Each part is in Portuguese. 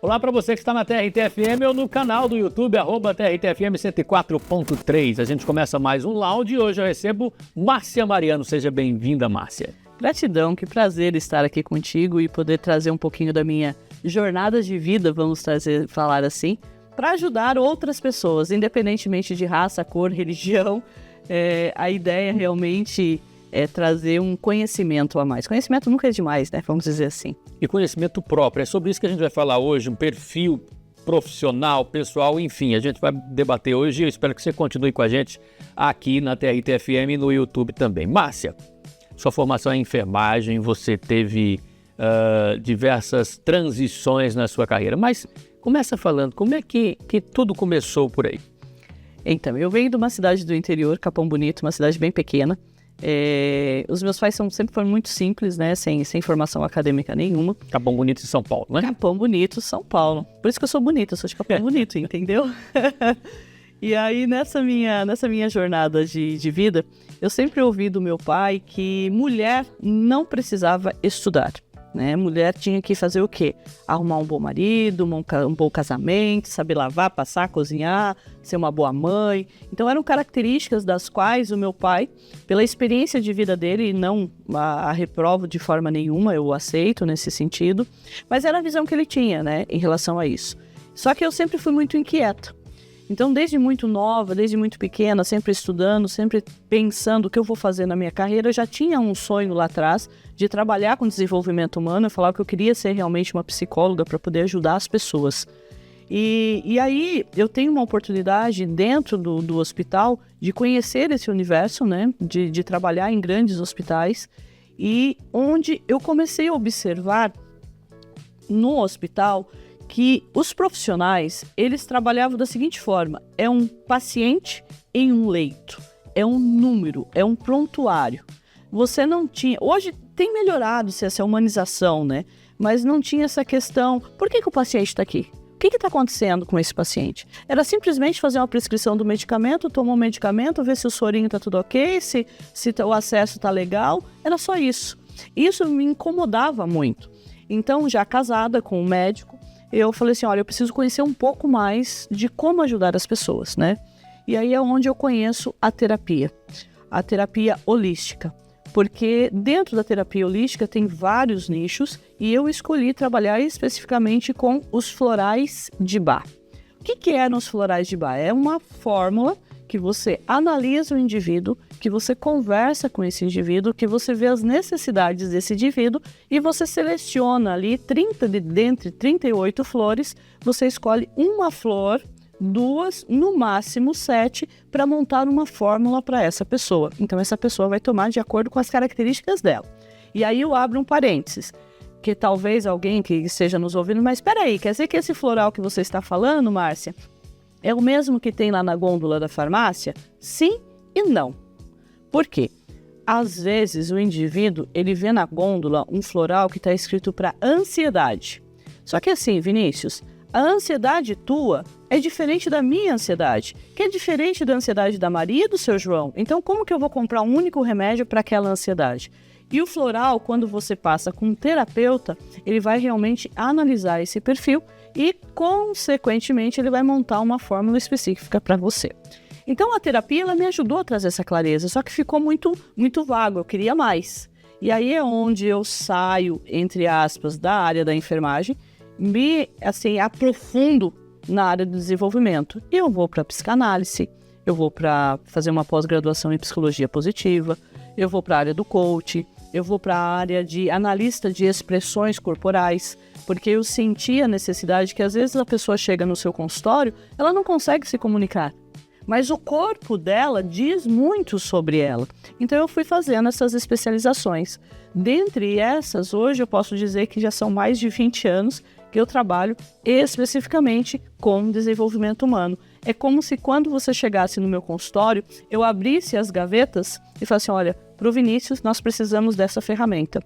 Olá para você que está na TRT-FM ou no canal do YouTube, @TRT-FM 104.3. A gente começa mais um Lounge e hoje eu recebo Márcia Mariano. Seja bem-vinda, Márcia. Gratidão, que prazer estar aqui contigo e poder trazer um pouquinho da minha jornada de vida, falar assim, para ajudar outras pessoas, independentemente de raça, cor, religião. A ideia realmente é trazer um conhecimento a mais. Conhecimento nunca é demais, né? Vamos dizer assim. E conhecimento próprio. É sobre isso que a gente vai falar hoje, um perfil profissional, pessoal, enfim. A gente vai debater hoje e eu espero que você continue com a gente aqui na TRT-FM e no YouTube também. Márcia, sua formação é em enfermagem, você teve diversas transições na sua carreira, mas começa falando, como é que tudo começou por aí? Então, eu venho de uma cidade do interior, Capão Bonito, uma cidade bem pequena. Os meus pais sempre foram muito simples, né? Sem formação acadêmica nenhuma. Capão Bonito em São Paulo, né? Capão Bonito, São Paulo. Por isso que eu sou bonita, eu sou de Capão Bonito, entendeu? E aí, nessa minha jornada de vida, eu sempre ouvi do meu pai que mulher não precisava estudar, né? Mulher tinha que fazer o quê? Arrumar um bom marido, um bom casamento, saber lavar, passar, cozinhar, ser uma boa mãe. Então eram características das quais o meu pai, pela experiência de vida dele, não a reprovo de forma nenhuma, eu o aceito nesse sentido, mas era a visão que ele tinha, né, em relação a isso. Só que eu sempre fui muito inquieta. Então, desde muito nova, desde muito pequena, sempre estudando, sempre pensando o que eu vou fazer na minha carreira, eu já tinha um sonho lá atrás de trabalhar com desenvolvimento humano. Eu falava que eu queria ser realmente uma psicóloga para poder ajudar as pessoas. E aí, eu tenho uma oportunidade dentro do hospital de conhecer esse universo, né? De trabalhar em grandes hospitais. E onde eu comecei a observar no hospital que os profissionais, eles trabalhavam da seguinte forma: é um paciente em um leito, é um número, é um prontuário. Você não tinha... Hoje tem melhorado essa humanização, né? Mas não tinha essa questão, por que o paciente está aqui? O que está acontecendo com esse paciente? Era simplesmente fazer uma prescrição do medicamento, tomar um medicamento, ver se o sorinho está tudo ok, se o acesso está legal. Era só isso. Isso me incomodava muito. Então, já casada com um médico, eu falei assim, olha, eu preciso conhecer um pouco mais de como ajudar as pessoas, né? E aí é onde eu conheço a terapia holística. Porque dentro da terapia holística tem vários nichos e eu escolhi trabalhar especificamente com os florais de Bach. O que eram os florais de Bach? É uma fórmula que você analisa o indivíduo, que você conversa com esse indivíduo, que você vê as necessidades desse indivíduo e você seleciona ali dentre 38 flores, você escolhe uma flor, 2, no máximo 7, para montar uma fórmula para essa pessoa. Então essa pessoa vai tomar de acordo com as características dela. E aí eu abro um parênteses, que talvez alguém que esteja nos ouvindo, mas espera aí, quer dizer que esse floral que você está falando, Márcia, é o mesmo que tem lá na gôndola da farmácia? Sim e não. Por quê? Às vezes o indivíduo, ele vê na gôndola um floral que está escrito para ansiedade. Só que assim, Vinícius, a ansiedade tua é diferente da minha ansiedade, que é diferente da ansiedade da Maria e do seu João. Então, como que eu vou comprar um único remédio para aquela ansiedade? E o floral, quando você passa com um terapeuta, ele vai realmente analisar esse perfil e, consequentemente, ele vai montar uma fórmula específica para você. Então, a terapia, ela me ajudou a trazer essa clareza, só que ficou muito, muito vago, eu queria mais. E aí é onde eu saio, entre aspas, da área da enfermagem, me aprofundo na área do desenvolvimento. Eu vou para psicanálise, eu vou para fazer uma pós-graduação em psicologia positiva, eu vou para a área do coach, eu vou para a área de analista de expressões corporais, porque eu senti a necessidade que às vezes a pessoa chega no seu consultório, ela não consegue se comunicar, mas o corpo dela diz muito sobre ela. Então eu fui fazendo essas especializações. Dentre essas, hoje eu posso dizer que já são mais de 20 anos que eu trabalho especificamente com desenvolvimento humano. É como se quando você chegasse no meu consultório, eu abrisse as gavetas e falasse, olha, para o Vinícius nós precisamos dessa ferramenta.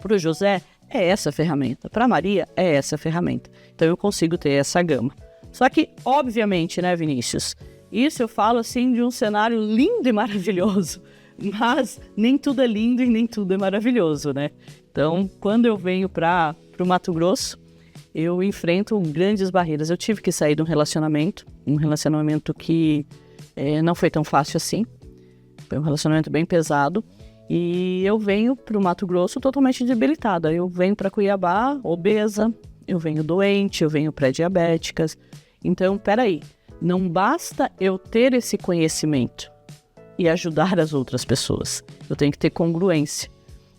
Para o José é essa ferramenta. Para a Maria é essa ferramenta. Então eu consigo ter essa gama. Só que, obviamente, né, Vinícius? Isso eu falo assim de um cenário lindo e maravilhoso. Mas nem tudo é lindo e nem tudo é maravilhoso, né? Então, quando eu venho para o Mato Grosso, eu enfrento grandes barreiras. Eu tive que sair de um relacionamento que não foi tão fácil assim. Foi um relacionamento bem pesado. E eu venho para o Mato Grosso totalmente debilitada. Eu venho para Cuiabá obesa, eu venho doente, eu venho pré-diabética. Então, peraí, não basta eu ter esse conhecimento e ajudar as outras pessoas. Eu tenho que ter congruência.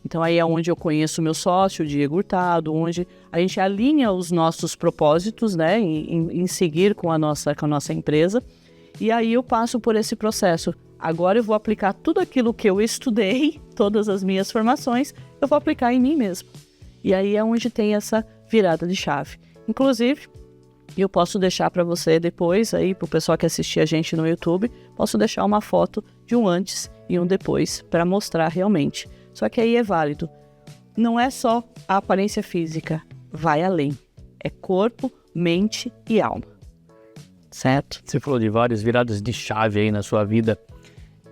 Então, aí é onde eu conheço o meu sócio, o Diego Hurtado, onde a gente alinha os nossos propósitos, né, em seguir com a nossa empresa. E aí eu passo por esse processo. Agora eu vou aplicar tudo aquilo que eu estudei, todas as minhas formações, eu vou aplicar em mim mesmo. E aí é onde tem essa virada de chave. Inclusive, eu posso deixar para você depois, aí para o pessoal que assistir a gente no YouTube, posso deixar uma foto de um antes e um depois para mostrar realmente. Só que aí é válido. Não é só a aparência física, vai além. É corpo, mente e alma. Certo? Você falou de várias viradas de chave aí na sua vida.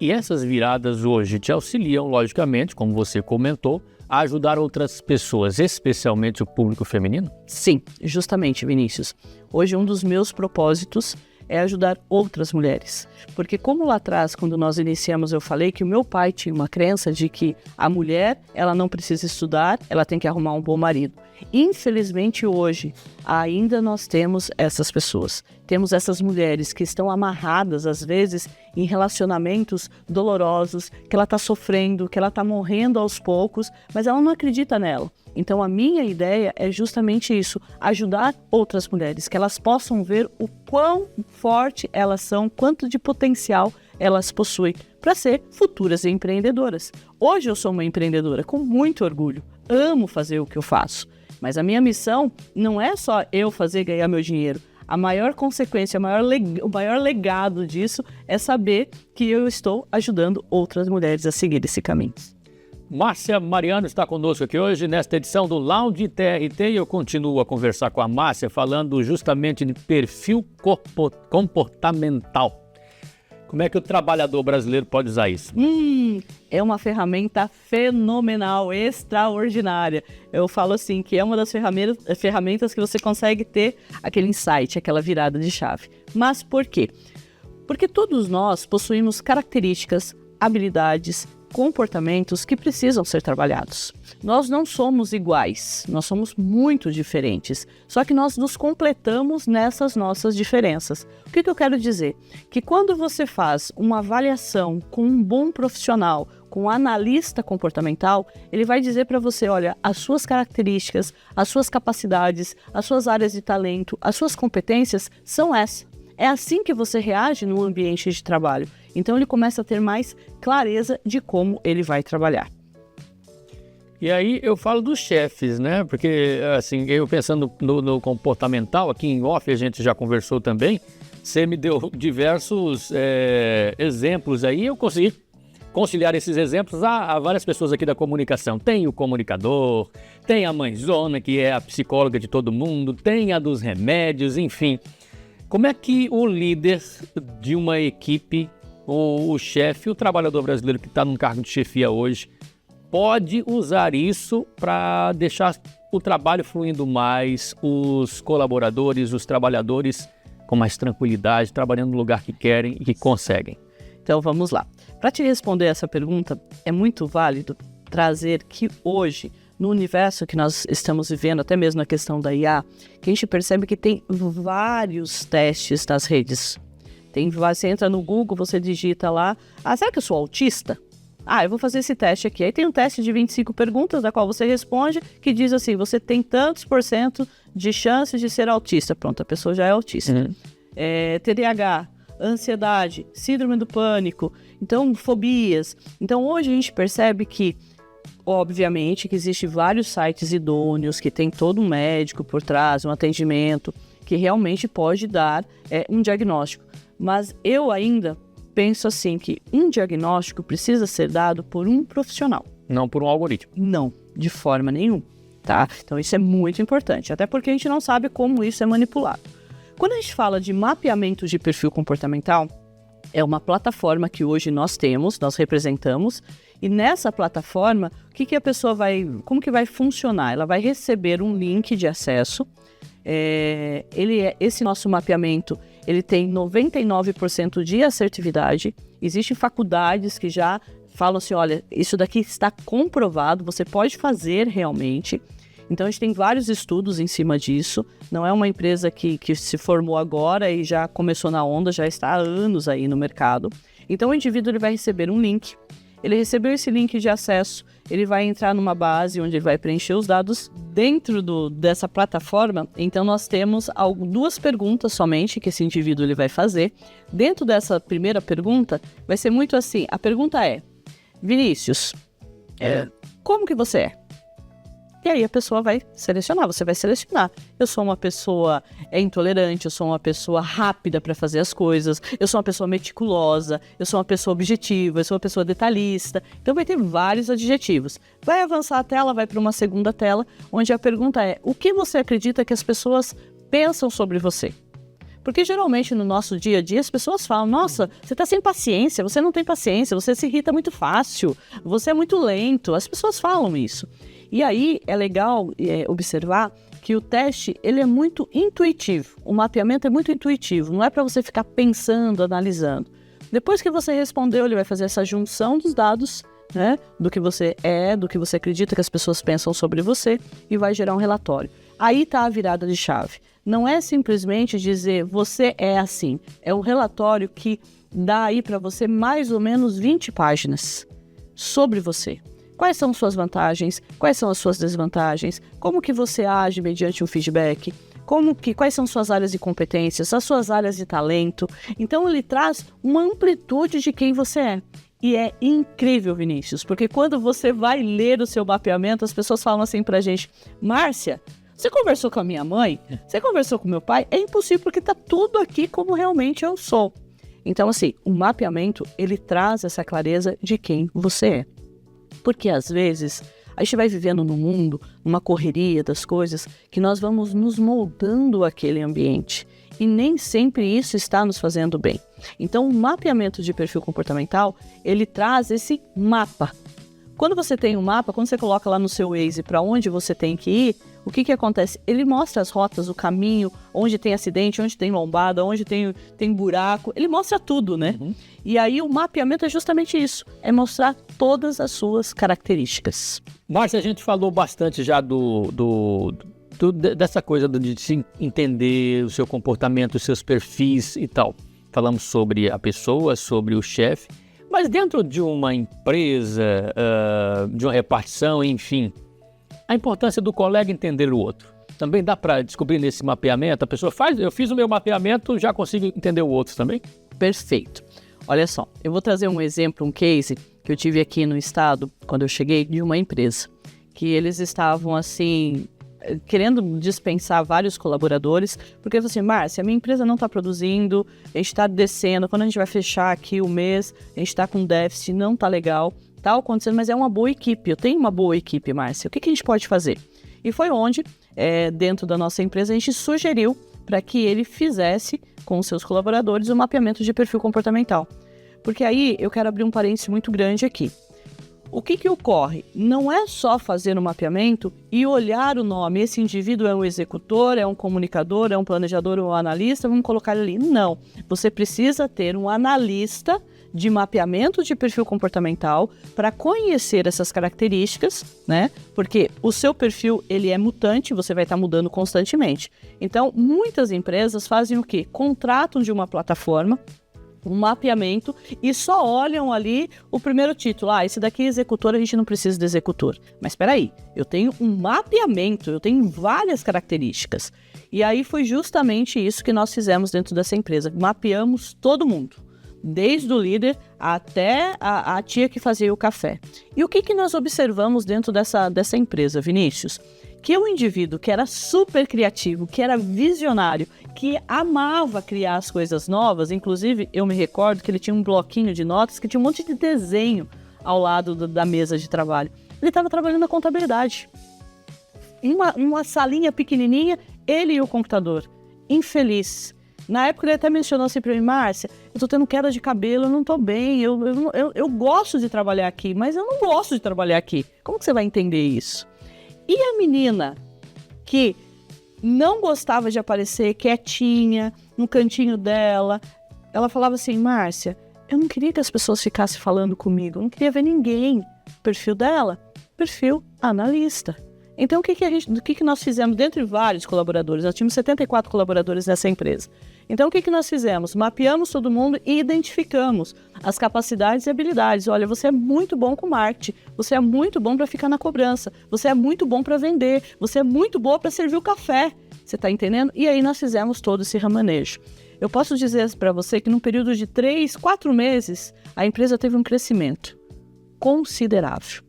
E essas viradas hoje te auxiliam, logicamente, como você comentou, a ajudar outras pessoas, especialmente o público feminino? Sim, justamente, Vinícius. Hoje um dos meus propósitos é ajudar outras mulheres. Porque como lá atrás, quando nós iniciamos, eu falei que o meu pai tinha uma crença de que a mulher, ela não precisa estudar, ela tem que arrumar um bom marido. Infelizmente hoje, ainda nós temos essas pessoas. Temos essas mulheres que estão amarradas, às vezes, em relacionamentos dolorosos, que ela está sofrendo, que ela está morrendo aos poucos, mas ela não acredita nela. Então a minha ideia é justamente isso, ajudar outras mulheres, que elas possam ver o quão forte elas são, quanto de potencial elas possuem para ser futuras empreendedoras. Hoje eu sou uma empreendedora com muito orgulho, amo fazer o que eu faço, mas a minha missão não é só eu fazer e ganhar meu dinheiro. A maior consequência, o maior legado disso é saber que eu estou ajudando outras mulheres a seguir esse caminho. Márcia Mariano está conosco aqui hoje nesta edição do Lounge TRT e eu continuo a conversar com a Márcia falando justamente de perfil comportamental. Como é que o trabalhador brasileiro pode usar isso? É uma ferramenta fenomenal, extraordinária. Eu falo assim que é uma das ferramentas que você consegue ter aquele insight, aquela virada de chave. Mas por quê? Porque todos nós possuímos características, habilidades, comportamentos que precisam ser trabalhados. Nós não somos iguais, nós somos muito diferentes, só que nós nos completamos nessas nossas diferenças. O que eu quero dizer? Que quando você faz uma avaliação com um bom profissional, com um analista comportamental, ele vai dizer para você, olha, as suas características, as suas capacidades, as suas áreas de talento, as suas competências são essas. É assim que você reage no ambiente de trabalho. Então ele começa a ter mais clareza de como ele vai trabalhar. E aí eu falo dos chefes, né? Porque assim, eu pensando no comportamental, aqui em off a gente já conversou também, você me deu diversos exemplos aí, eu consegui conciliar esses exemplos a várias pessoas aqui da comunicação. Tem o comunicador, tem a mãezona, que é a psicóloga de todo mundo, tem a dos remédios, enfim. Como é que o líder de uma equipe, o chefe, o trabalhador brasileiro que está num cargo de chefia hoje, pode usar isso para deixar o trabalho fluindo mais, os colaboradores, os trabalhadores com mais tranquilidade, trabalhando no lugar que querem e que conseguem? Então vamos lá. Para te responder essa pergunta, é muito válido trazer que hoje, no universo que nós estamos vivendo, até mesmo na questão da IA, que a gente percebe que tem vários testes nas redes. Você entra no Google, você digita lá, será que eu sou autista? Eu vou fazer esse teste aqui. Aí tem um teste de 25 perguntas, da qual você responde, que diz assim, você tem tantos % de chances de ser autista. Pronto, a pessoa já é autista. TDAH, ansiedade, síndrome do pânico, então fobias. Então hoje a gente percebe que, obviamente, que existem vários sites idôneos, que tem todo um médico por trás, um atendimento, que realmente pode dar um diagnóstico. Mas eu ainda penso assim que um diagnóstico precisa ser dado por um profissional. Não por um algoritmo. Não, de forma nenhuma, tá? Então isso é muito importante, até porque a gente não sabe como isso é manipulado. Quando a gente fala de mapeamento de perfil comportamental, é uma plataforma que hoje nós representamos, e nessa plataforma, como que vai funcionar? Ela vai receber um link de acesso, esse nosso mapeamento, ele tem 99% de assertividade. Existem faculdades que já falam assim, olha, isso daqui está comprovado, você pode fazer realmente. Então, a gente tem vários estudos em cima disso. Não é uma empresa que se formou agora e já começou na onda, já está há anos aí no mercado. Então, o indivíduo ele vai receber um link. Ele recebeu esse link de acesso, ele vai entrar numa base onde ele vai preencher os dados dentro dessa plataforma. Então, nós temos 2 perguntas somente que esse indivíduo ele vai fazer. Dentro dessa primeira pergunta, vai ser muito assim. A pergunta é, Vinícius, como que você é? E aí a pessoa vai selecionar, você vai selecionar. Eu sou uma pessoa intolerante, eu sou uma pessoa rápida para fazer as coisas, eu sou uma pessoa meticulosa, eu sou uma pessoa objetiva, eu sou uma pessoa detalhista. Então vai ter vários adjetivos. Vai avançar a tela, vai para uma segunda tela, onde a pergunta é, o que você acredita que as pessoas pensam sobre você? Porque geralmente no nosso dia a dia as pessoas falam, nossa, você está sem paciência, você não tem paciência, você se irrita muito fácil, você é muito lento. As pessoas falam isso. E aí é legal observar que o teste ele é muito intuitivo, o mapeamento é muito intuitivo, não é para você ficar pensando, analisando. Depois que você respondeu, ele vai fazer essa junção dos dados, né, do que você é, do que você acredita que as pessoas pensam sobre você e vai gerar um relatório. Aí está a virada de chave. Não é simplesmente dizer você é assim, é um relatório que dá aí para você mais ou menos 20 páginas sobre você. Quais são suas vantagens? Quais são as suas desvantagens? Como que você age mediante um feedback? Quais são suas áreas de competências? As suas áreas de talento? Então, ele traz uma amplitude de quem você é. E é incrível, Vinícius, porque quando você vai ler o seu mapeamento, as pessoas falam assim pra gente, Márcia, você conversou com a minha mãe? Você conversou com meu pai? É impossível, porque tá tudo aqui como realmente eu sou. Então, assim, o mapeamento, ele traz essa clareza de quem você é. Porque, às vezes, a gente vai vivendo no mundo, numa correria das coisas, que nós vamos nos moldando aquele ambiente. E nem sempre isso está nos fazendo bem. Então, o mapeamento de perfil comportamental, ele traz esse mapa. Quando você tem um mapa, quando você coloca lá no seu Waze para onde você tem que ir, o que acontece? Ele mostra as rotas, o caminho, onde tem acidente, onde tem lombada, onde tem buraco, ele mostra tudo, né? Uhum. E aí o mapeamento é justamente isso, é mostrar todas as suas características. Márcia, a gente falou bastante já dessa coisa de se entender o seu comportamento, os seus perfis e tal. Falamos sobre a pessoa, sobre o chefe, mas dentro de uma empresa, de uma repartição, enfim, a importância do colega entender o outro. Também dá para descobrir nesse mapeamento, a pessoa faz, eu fiz o meu mapeamento, já consigo entender o outro também? Perfeito. Olha só, eu vou trazer um exemplo, um case que eu tive aqui no estado, quando eu cheguei, de uma empresa, que eles estavam assim, querendo dispensar vários colaboradores, porque eu falei assim, Márcia, a minha empresa não está produzindo, a gente está descendo, quando a gente vai fechar aqui o mês, a gente está com déficit, não está legal, tá acontecendo, mas é uma boa equipe, eu tenho uma boa equipe, Márcia, o que a gente pode fazer? E foi onde, dentro da nossa empresa, a gente sugeriu para que ele fizesse com os seus colaboradores o mapeamento de perfil comportamental. Porque aí eu quero abrir um parênteses muito grande aqui. O que ocorre? Não é só fazer o mapeamento e olhar o nome, esse indivíduo é um executor, é um comunicador, é um planejador ou um analista, vamos colocar ele ali. Não, você precisa ter um analista de mapeamento de perfil comportamental para conhecer essas características, né? Porque o seu perfil, ele é mutante, você vai estar mudando constantemente. Então, muitas empresas fazem o quê? Contratam de uma plataforma um mapeamento e só olham ali o primeiro título. Esse daqui é executor, a gente não precisa de executor. Mas espera aí, eu tenho um mapeamento, eu tenho várias características. E aí foi justamente isso que nós fizemos dentro dessa empresa. Mapeamos todo mundo, desde o líder até a tia que fazia o café. E o que nós observamos dentro dessa empresa, Vinícius? Que o indivíduo que era super criativo, que era visionário, que amava criar as coisas novas, inclusive eu me recordo que ele tinha um bloquinho de notas que tinha um monte de desenho ao lado da mesa de trabalho. Ele estava trabalhando na contabilidade. Uma salinha pequenininha, ele e o computador. Infeliz. Na época ele até mencionou assim pra mim, Márcia, eu tô tendo queda de cabelo, eu não tô bem, eu gosto de trabalhar aqui, mas eu não gosto de trabalhar aqui. Como que você vai entender isso? E a menina que não gostava de aparecer quietinha, no cantinho dela. Ela falava assim, Márcia, eu não queria que as pessoas ficassem falando comigo, eu não queria ver ninguém. O perfil dela, perfil analista. Então, o que nós fizemos dentro de vários colaboradores? Nós tínhamos 74 colaboradores nessa empresa. Então, o que nós fizemos? Mapeamos todo mundo e identificamos as capacidades e habilidades. Olha, você é muito bom com marketing, você é muito bom para ficar na cobrança, você é muito bom para vender, você é muito boa para servir o café. Você está entendendo? E aí nós fizemos todo esse remanejo. Eu posso dizer para você que num período de 3, 4 meses, a empresa teve um crescimento considerável.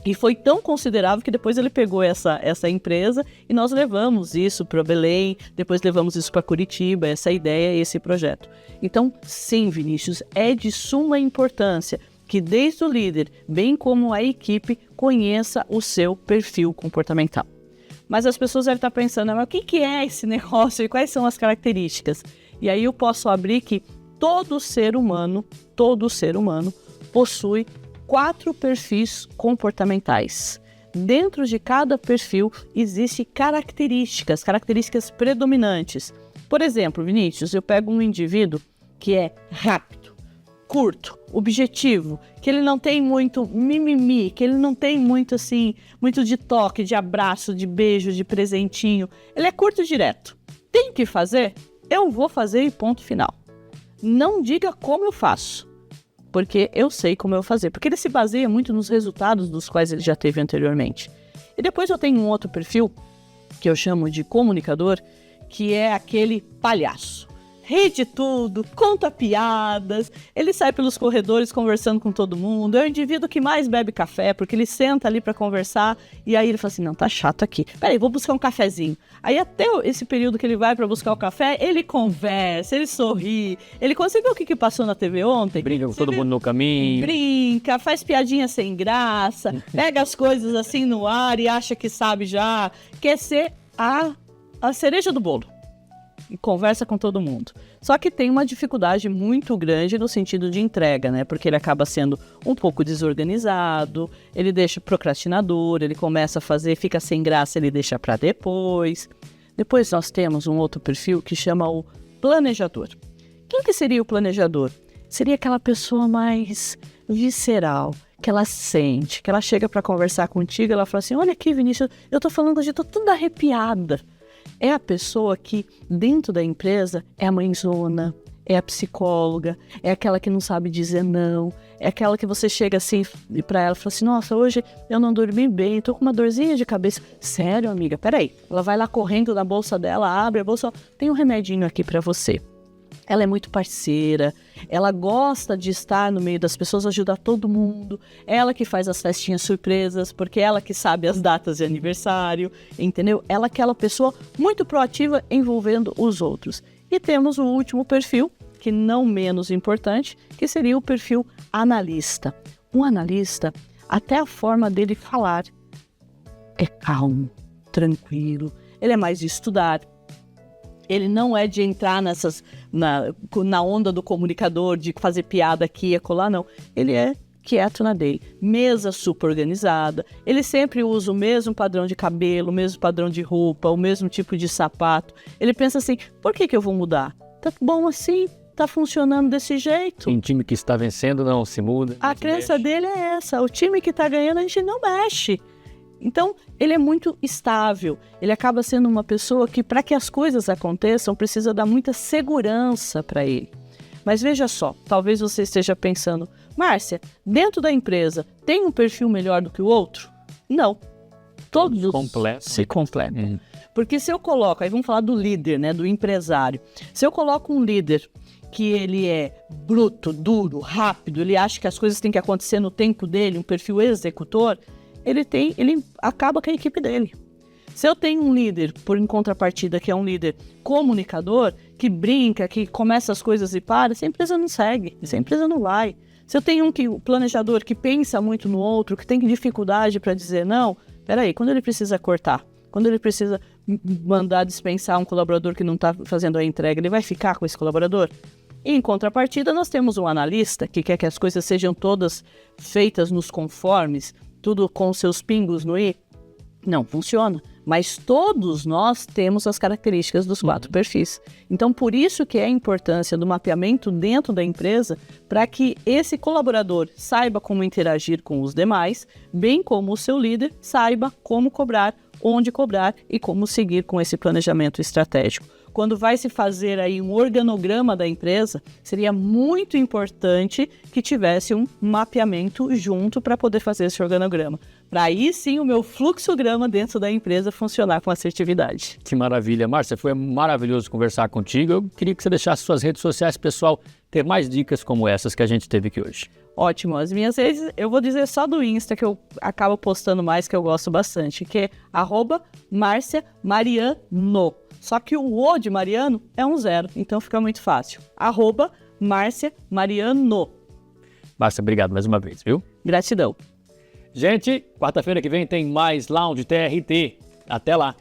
E foi tão considerável que depois ele pegou essa empresa e nós levamos isso para Belém, depois levamos isso para Curitiba, essa ideia, esse projeto. Então, sim, Vinícius, é de suma importância que desde o líder, bem como a equipe, conheça o seu perfil comportamental. Mas as pessoas devem estar pensando, mas o que é esse negócio e quais são as características? E aí eu posso abrir que todo ser humano possui 4 perfis comportamentais. Dentro de cada perfil existem características predominantes. Por exemplo, Vinícius, eu pego um indivíduo que é rápido, curto, objetivo, que ele não tem muito mimimi, que ele não tem muito de toque, de abraço, de beijo, de presentinho. Ele é curto e direto. Tem que fazer? Eu vou fazer e ponto final. Não diga como eu faço, porque eu sei como eu vou fazer, porque ele se baseia muito nos resultados dos quais ele já teve anteriormente. E depois eu tenho um outro perfil, que eu chamo de comunicador, que é aquele palhaço. Ri de tudo, conta piadas, ele sai pelos corredores conversando com todo mundo, é o indivíduo que mais bebe café, porque ele senta ali para conversar, e aí ele fala assim, não, tá chato aqui, peraí, vou buscar um cafezinho. Aí até esse período que ele vai para buscar o café, ele conversa, ele sorri, você viu o que passou na TV ontem? Brinca com todo mundo no caminho. Brinca, faz piadinha sem graça, pega as coisas assim no ar e acha que sabe já, quer ser a cereja do bolo. E conversa com todo mundo. Só que tem uma dificuldade muito grande no sentido de entrega, né? Porque ele acaba sendo um pouco desorganizado, ele deixa procrastinador, ele começa a fazer, fica sem graça, ele deixa para depois. Depois nós temos um outro perfil que chama o planejador. Quem que seria o planejador? Seria aquela pessoa mais visceral, que ela sente, que ela chega para conversar contigo, ela fala assim, olha aqui, Vinícius, eu tô falando hoje, eu tô toda arrepiada. É a pessoa que, dentro da empresa, é a mãezona, é a psicóloga, é aquela que não sabe dizer não, é aquela que você chega assim pra ela e fala assim, nossa, hoje eu não dormi bem, tô com uma dorzinha de cabeça. Sério, amiga? Peraí. Ela vai lá correndo na bolsa dela, abre a bolsa, tem um remedinho aqui pra você. Ela é muito parceira, ela gosta de estar no meio das pessoas, ajudar todo mundo. Ela que faz as festinhas surpresas, porque ela que sabe as datas de aniversário, entendeu? Ela é aquela pessoa muito proativa envolvendo os outros. E temos o último perfil, que não menos importante, que seria o perfil analista. Um analista, até a forma dele falar é calmo, tranquilo, ele é mais de estudar. Ele não é de entrar na onda do comunicador, de fazer piada aqui e acolá, não. Ele é quieto na dele. Mesa super organizada. Ele sempre usa o mesmo padrão de cabelo, o mesmo padrão de roupa, o mesmo tipo de sapato. Ele pensa assim, por que eu vou mudar? Tá bom assim, tá funcionando desse jeito. Em time que está vencendo não se muda. A crença dele é essa. O time que tá ganhando a gente não mexe. Então, ele é muito estável, ele acaba sendo uma pessoa que, para que as coisas aconteçam, precisa dar muita segurança para ele. Mas veja só, talvez você esteja pensando, Márcia, dentro da empresa, tem um perfil melhor do que o outro? Não. Todos se completam. Porque se eu coloco, aí vamos falar do líder, né, do empresário. Se eu coloco um líder que ele é bruto, duro, rápido, ele acha que as coisas têm que acontecer no tempo dele, um perfil executor, ele acaba com a equipe dele. Se eu tenho um líder, por em contrapartida, que é um líder comunicador, que brinca, que começa as coisas e para, essa empresa não segue, essa empresa não vai. Se eu tenho um planejador que pensa muito no outro, que tem dificuldade para dizer não, peraí, quando ele precisa cortar, quando ele precisa mandar dispensar um colaborador que não está fazendo a entrega, ele vai ficar com esse colaborador? E, em contrapartida, nós temos um analista que quer que as coisas sejam todas feitas nos conformes, tudo com seus pingos no i. Não funciona. Mas todos nós temos as características dos 4 perfis. Então, por isso que é a importância do mapeamento dentro da empresa, para que esse colaborador saiba como interagir com os demais, bem como o seu líder saiba como cobrar, onde cobrar e como seguir com esse planejamento estratégico. Quando vai se fazer aí um organograma da empresa, seria muito importante que tivesse um mapeamento junto para poder fazer esse organograma. Para aí sim o meu fluxograma dentro da empresa funcionar com assertividade. Que maravilha. Márcia, foi maravilhoso conversar contigo. Eu queria que você deixasse suas redes sociais, pessoal, ter mais dicas como essas que a gente teve aqui hoje. Ótimo. As minhas redes, eu vou dizer só do Insta, que eu acabo postando mais, que eu gosto bastante, que é @MárciaMariano. Só que o O de Mariano é um 0, então fica muito fácil. @MárciaMariano. Márcia, obrigado mais uma vez, viu? Gratidão. Gente, quarta-feira que vem tem mais Lounge TRT. Até lá!